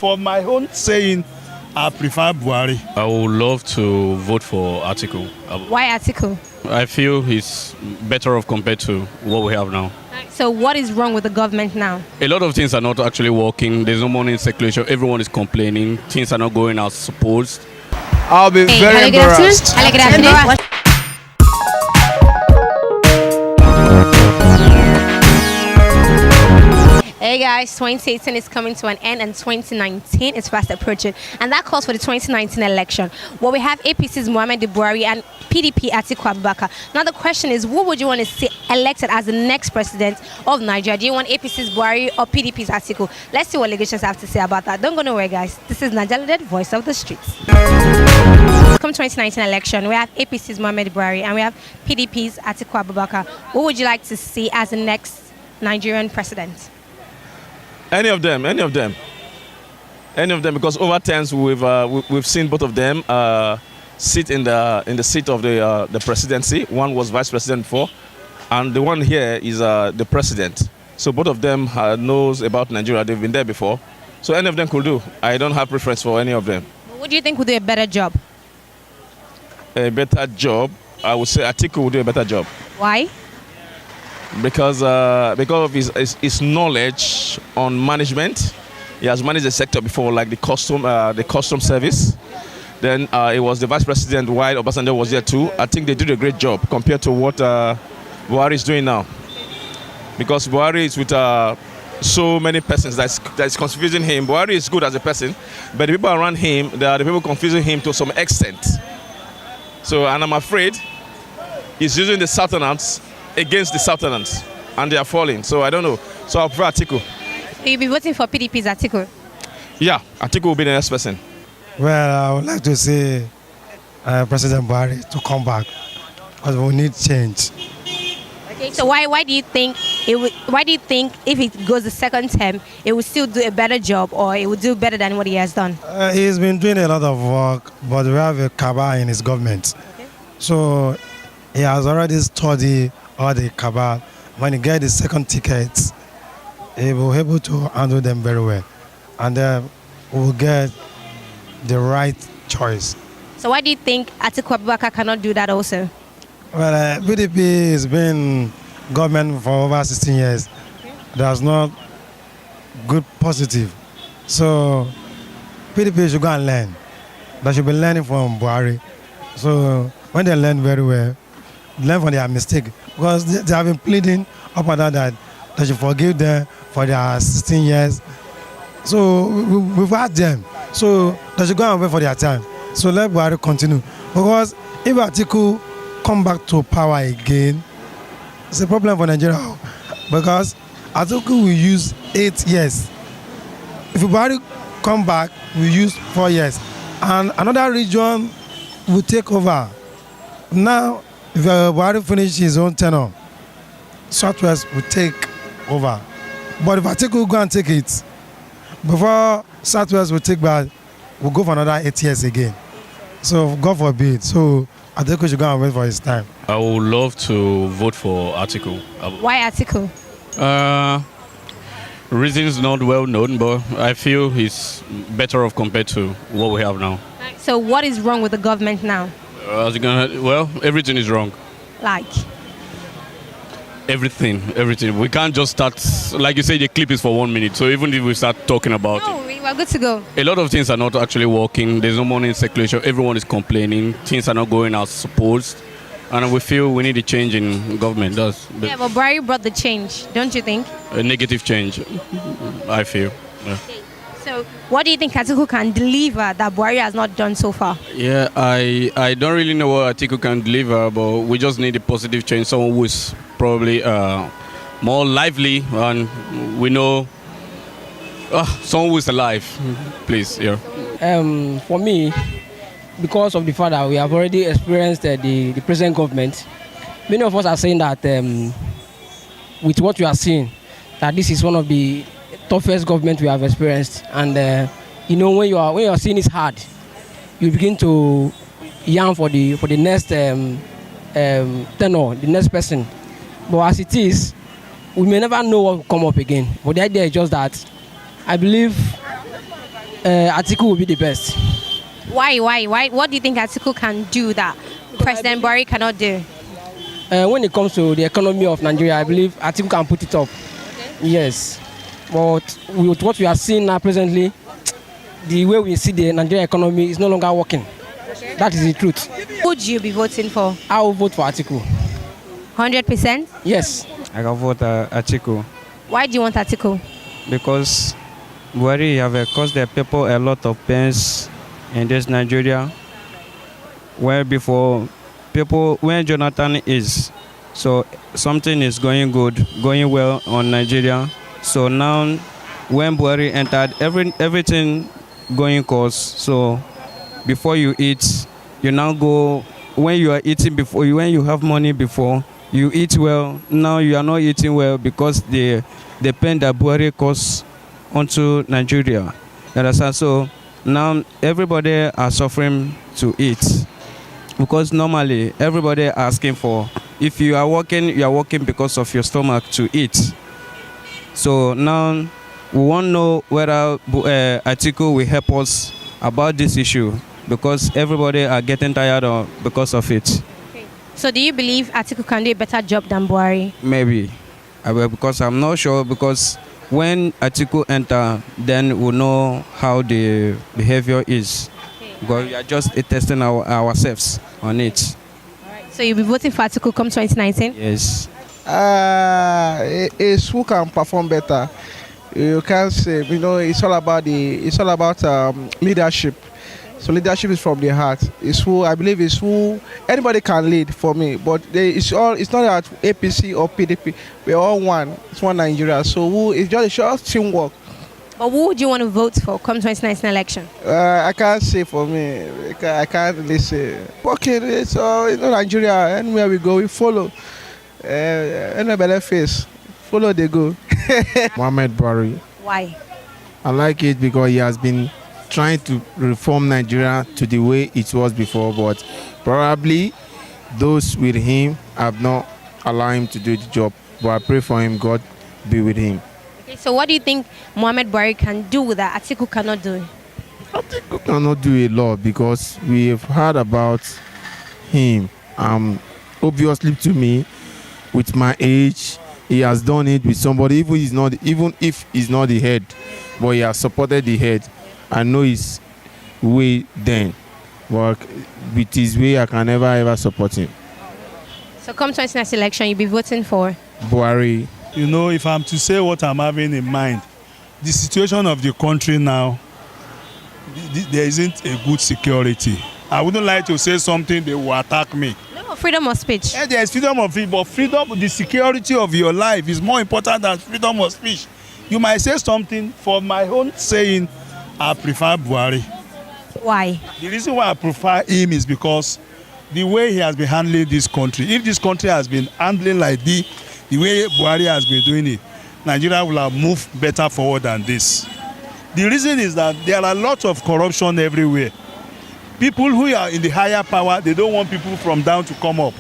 for my own saying, I prefer Buhari. I would love to vote for Atiku. Why Atiku? I feel he's better off compared to what we have now. So what is wrong with the government now? A lot of things are not actually working. There's no money in circulation. Everyone is complaining. Things are not going as supposed. I'll be very embarrassed. Hello, good afternoon. Hey guys, 2018 is coming to an end and 2019 is fast approaching, and that calls for the 2019 election where we have APC's Muhammad Buhari and PDP Atiku Abubakar. Now the question is, who would you want to see elected as the next president of Nigeria? Do you want APC's Buhari or PDP's Atiku? Let's see what legations have to say about that. Don't go nowhere, guys. This is Nigerian voice of the streets. Come 2019 election, we have APC's Muhammad Buhari and we have PDP's Atiku Abubakar. Who would you like to see as the next Nigerian president? Any of them, because over times we've seen both of them sit in the seat of the presidency. One was vice president before, and the one here is the president. So both of them knows about Nigeria. They've been there before, so any of them could do. I don't have preference for any of them. What do you think would do a better job? A better job, I would say Atiku would do a better job. Why? Because of his knowledge on management. He has managed the sector before, like the custom service. Then he was the vice president while Obasanjo was there too. I think they did a great job compared to what Buhari is doing now. Because Buhari is with so many persons that's confusing him. Buhari is good as a person, but the people around him, they are the people confusing him to some extent. So, and I'm afraid he's using the Southerners against the Southerners, and they are falling. So I don't know. So I'll prefer Atiku. So you'll be voting for PDP's Atiku? Yeah, Atiku will be the next person. Well, I would like to see President Buhari to come back because we need change. Okay, so why do you think if it goes the second term, it will still do a better job, or it will do better than what he has done? He's been doing a lot of work, but we have a cabal in his government. Okay. So he has already studied all the cabal. When he gets the second ticket, he will be able to handle them very well, and then we will get the right choice. So why do you think Atiku Abubakar cannot do that also? Well, PDP has been government for over 16 years. Okay. There's not good positive. So PDP should go and learn. They should be learning from Buhari. So when they learn very well, learn from their mistake. Because they have been pleading up and down that they should forgive them for their 16 years. So we've had them. So they should go and wait for their time. So let Buhari continue. Because if Atiku come back to power again, it's a problem for Nigeria. Because Atiku will use 8 years. If Buhari come back, we use 4 years. And another region will take over. Now, if Buhari finishes his own tenure, Southwest will take over. But if Atiku will go and take it, before Southwest will take back, we'll go for another 8 years again. So God forbid. So Atiku should go and wait for his time. I would love to vote for Atiku. Why Atiku? Reasons not well known, but I feel he's better off compared to what we have now. So what is wrong with the government now? Well, everything is wrong. Like? Everything. We can't just start, like you say, the clip is for 1 minute. So even if we start talking about it, we're good to go. A lot of things are not actually working. There's no money in circulation. Everyone is complaining. Things are not going as supposed. And we feel we need a change in government. Yeah, but Buhari brought the change, don't you think? A negative change, I feel. Yeah. Okay. So what do you think Atiku can deliver that Buhari has not done so far? Yeah, I don't really know what Atiku can deliver, but we just need a positive change. Someone who is probably more lively, and we know someone who is alive, please. Yeah. For me, because of the fact that we have already experienced the present government, many of us are saying that with what we are seeing, that this is one of the toughest government we have experienced. And when you are seeing it's hard, you begin to yearn for the next tenor, the next person. But as it is, we may never know what will come up again. But the idea is just that I believe Atiku will be the best. Why? What do you think Atiku can do that President Buhari cannot do? When it comes to the economy of Nigeria, I believe Atiku can put it up. Okay. Yes. But with what we are seeing now presently, the way we see the Nigerian economy is no longer working. Okay. That is the truth. Who would you be voting for? I will vote for Atiku. 100%? Yes. I can vote Atiku. Why do you want Atiku? Because Buhari have caused the people a lot of pains in this Nigeria. Where before people, when Jonathan is, so something is going good, going well on Nigeria. So now when Buhari entered, everything going course. So before you eat, you now go, when you are eating before, when you have money before, you eat well. Now you are not eating well because the pain that Buhari caused onto Nigeria. You understand? So now everybody are suffering to eat. Because normally everybody asking for, if you are working because of your stomach to eat. So now we want to know whether Atiku will help us about this issue, because everybody are getting tired because of it. Okay. So do you believe Atiku can do a better job than Buhari? Maybe, because I'm not sure, because when Atiku enter, then we'll know how the behavior is. Because we are just testing ourselves on it. Alright. So you'll be voting for Atiku come 2019? Yes. It's who can perform better. You can't say, it's all about leadership. So leadership is from the heart. It's who I believe is who anybody can lead for me. But it's not that APC or PDP. We're all one. It's one Nigeria. So it's just teamwork. But who would you want to vote for come 2019 election? I can't say for me. I can't really say. Okay, so Nigeria, anywhere we go, we follow. Anybody face, follow they go. Muhammad Buhari. Why? I like it because he has been trying to reform Nigeria to the way it was before, but probably those with him have not allowed him to do the job. But I pray for him, God be with him. Okay, so what do you think Muhammad Buhari can do that Atiku cannot do? Atiku cannot do a lot because we have heard about him. Obviously to me, with my age, he has done it with somebody, even if he's not the head, but he has supported the head. I know his way then, but with his way, I can never ever support him. So come 2019 election, you'll be voting for? Buhari. If I'm to say what I'm having in mind, the situation of the country now, there isn't a good security. I wouldn't like to say something, they will attack me. No, freedom of speech. Yeah, there is freedom of speech, but the security of your life is more important than freedom of speech. You might say something, for my own saying, I prefer Buhari. Why? The reason why I prefer him is because the way he has been handling this country, if this country has been handling like the way Buhari has been doing it, Nigeria will have moved better forward than this. The reason is that there are lots of corruption everywhere. People who are in the higher power, they don't want people from down to come up.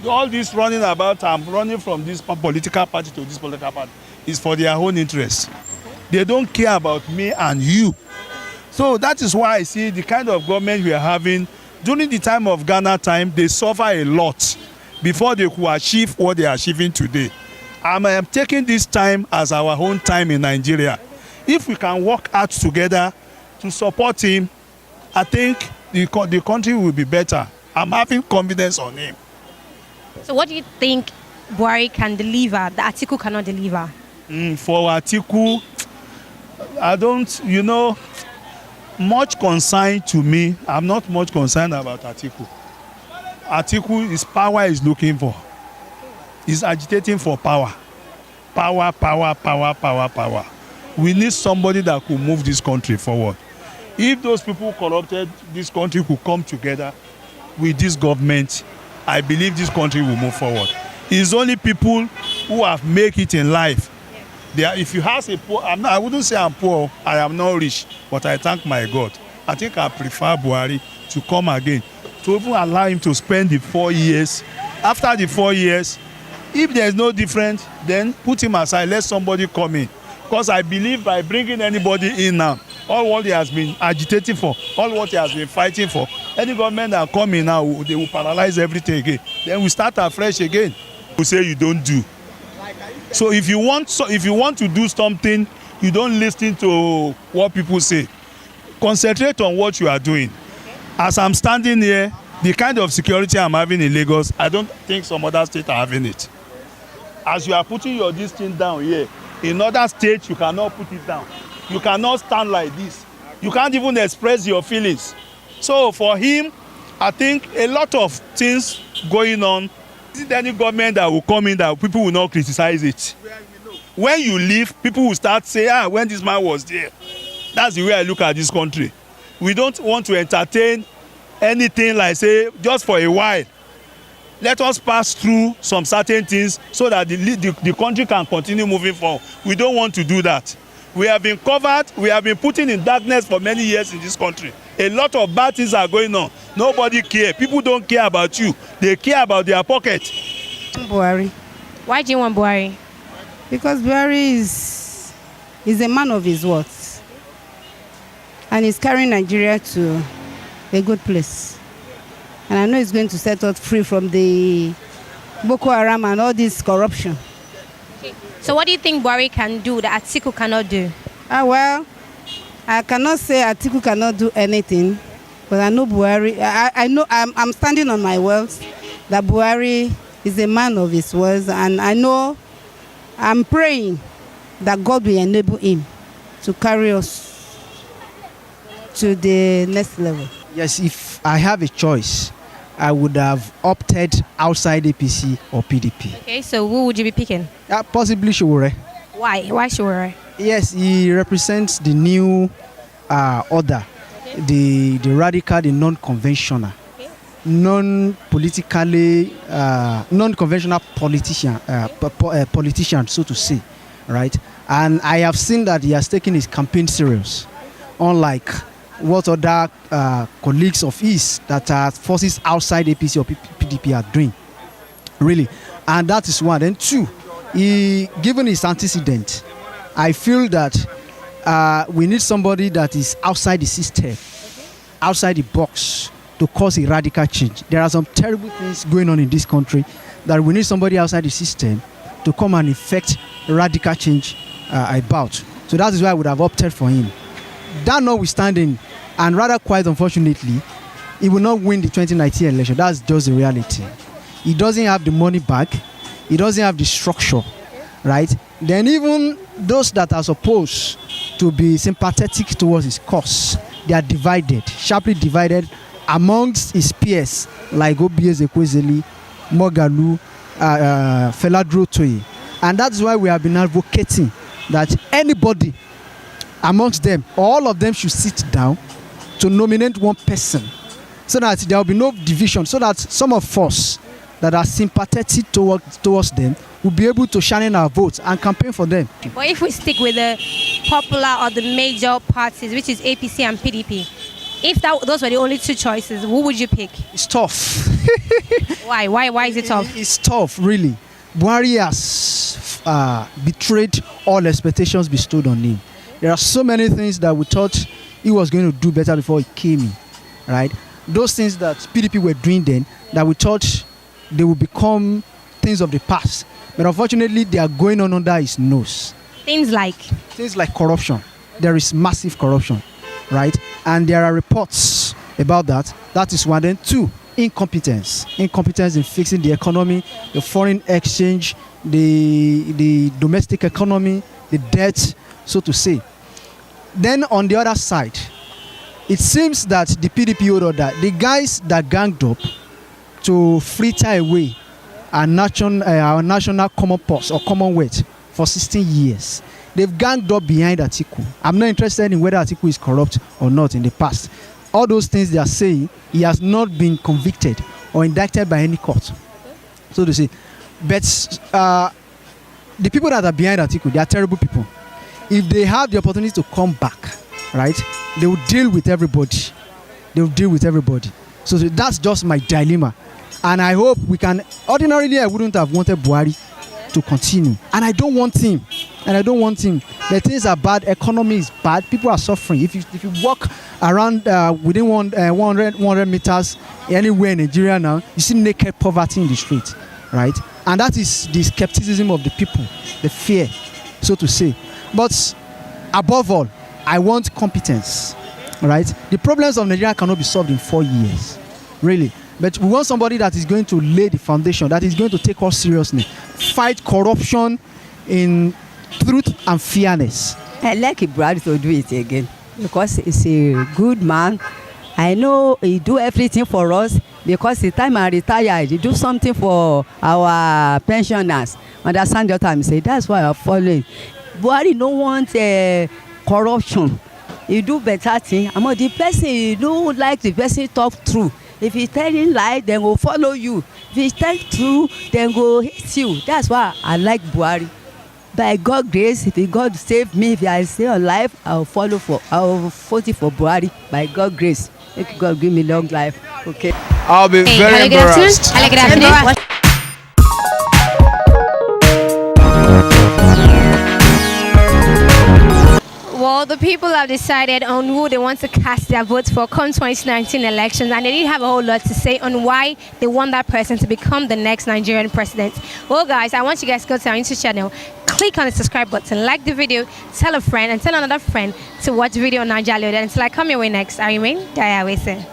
All this running about, I'm running from this political party to this political party, is for their own interests. They don't care about me and you. So that is why I see the kind of government we are having. During the time of Ghana time, they suffer a lot before they could achieve what they are achieving today. I am taking this time as our own time in Nigeria. If we can work out together to support him, I think the country will be better. I'm having confidence on him. So what do you think Buhari can deliver that Atiku cannot deliver? For Atiku, I don't, much concern to me. I'm not much concerned about Atiku. Atiku, his power is looking for. He's agitating for power. Power, power, power, power, power. We need somebody that could move this country forward. If those people corrupted this country could come together with this government, I believe this country will move forward. It's only people who have made it in life. If you ask a poor, I wouldn't say I'm poor, I am not rich, but I thank my God. I think I prefer Buhari to come again, to even allow him to spend the 4 years. After the 4 years, if there's no difference, then put him aside, let somebody come in. Because I believe by bringing anybody in now, all what he has been agitating for, all what he has been fighting for. Any government that come in now, they will paralyze everything again. Then we start afresh again. We say you don't do. So if you want to do something, you don't listen to what people say. Concentrate on what you are doing. As I'm standing here, the kind of security I'm having in Lagos, I don't think some other states are having it. As you are putting your this thing down here, in other states you cannot put it down. You cannot stand like this. You can't even express your feelings. So for him, I think a lot of things going on. Isn't any government that will come in that people will not criticize it? When you leave, people will start saying, when this man was there. That's the way I look at this country. We don't want to entertain anything like say just for a while. Let us pass through some certain things so that the country can continue moving forward. We don't want to do that. We have been covered, we have been put in darkness for many years in this country. A lot of bad things are going on. Nobody cares. People don't care about you. They care about their pocket. Buhari. Why do you want Buhari? Because Buhari is a man of his words. And he's carrying Nigeria to a good place. And I know he's going to set us free from the Boko Haram and all this corruption. So what do you think Buhari can do that Atiku cannot do? Well, I cannot say Atiku cannot do anything, but I know Buhari, I know I'm standing on my words that Buhari is a man of his words, and I know I'm praying that God will enable him to carry us to the next level. Yes, if I have a choice, I would have opted outside APC or PDP. Okay, so who would you be picking? Possibly Sowore. Why? Why Sowore? Yes, he represents the new order, the radical, the non-conventional, non-politically, non-conventional politician, so to say, right? And I have seen that he has taken his campaign serious, unlike what other colleagues of his that are forces outside APC or PDP are doing, really. And that is one. And two, given his antecedent, I feel that we need somebody that is outside the system, outside the box, to cause a radical change. There are some terrible things going on in this country that we need somebody outside the system to come and effect radical change about. So that is why I would have opted for him. That notwithstanding, and rather quite unfortunately, he will not win the 2019 election. That's just the reality. He doesn't have the money back. He doesn't have the structure, right? Then even those that are supposed to be sympathetic towards his cause, they are divided, sharply divided amongst his peers, like Obi Ezekwesili, Mogalu, Feladro Toye. And that's why we have been advocating that anybody amongst them, all of them should sit down to nominate one person so that there will be no division, so that some of us that are sympathetic towards them will be able to shine in our votes and campaign for them. But if we stick with the popular or the major parties, which is APC and PDP, if those were the only two choices, who would you pick? It's tough. Why? Why is it tough? It's tough, really. Buhari has betrayed all expectations bestowed on him. There are so many things that we thought he was going to do better before he came in, right? Those things that PDP were doing then, that we thought they would become things of the past. But unfortunately, they are going on under his nose. Things like corruption. There is massive corruption, right? And there are reports about that. That is one. Then two, incompetence. Incompetence in fixing the economy, the foreign exchange, the domestic economy, the debt, so to say. Then on the other side, it seems that the PDP order, the guys that ganged up to fritter away our national common purse or commonwealth for 16 years, they've ganged up behind Atiku. I'm not interested in whether Atiku is corrupt or not in the past. All those things they are saying, he has not been convicted or indicted by any court, so to say. But the people that are behind Atiku, they are terrible people. If they have the opportunity to come back, right, they will deal with everybody. They will deal with everybody. So that's just my dilemma. And I hope we can, ordinarily I wouldn't have wanted Buhari to continue. And I don't want him and I don't want him. The things are bad. Economy is bad. People are suffering. If you walk around within 100 meters anywhere in Nigeria now, you see naked poverty in the street, right? And that is the skepticism of the people, the fear, so to say. But above all, I want competence, right? The problems of Nigeria cannot be solved in 4 years, really. But we want somebody that is going to lay the foundation, that is going to take us seriously, fight corruption in truth and fairness. I like Buhari to do it again because he's a good man. I know he do everything for us because the time I retired, he do something for our pensioners. Understand what I'm saying? That's why I'm following. Buhari no want corruption. He do better thing. I'm the person he don't like the person talk true. If he telling lie, then go follow you. If he tell true, then go hate you. That's why I like Buhari. By God's grace, if God save me, if I stay alive, I'll vote for Buhari. By God's grace, make God give me long life. Okay. I'll be very embarrassed. Hello, good afternoon. Well, the people have decided on who they want to cast their votes for come 2019 elections, and they didn't have a whole lot to say on why they want that person to become the next Nigerian president. Well, guys, I want you guys to go to our YouTube channel, click on the subscribe button, like the video, tell a friend, and tell another friend to watch the video on Nigeria. Until I come your way next, I remain Daya Wese.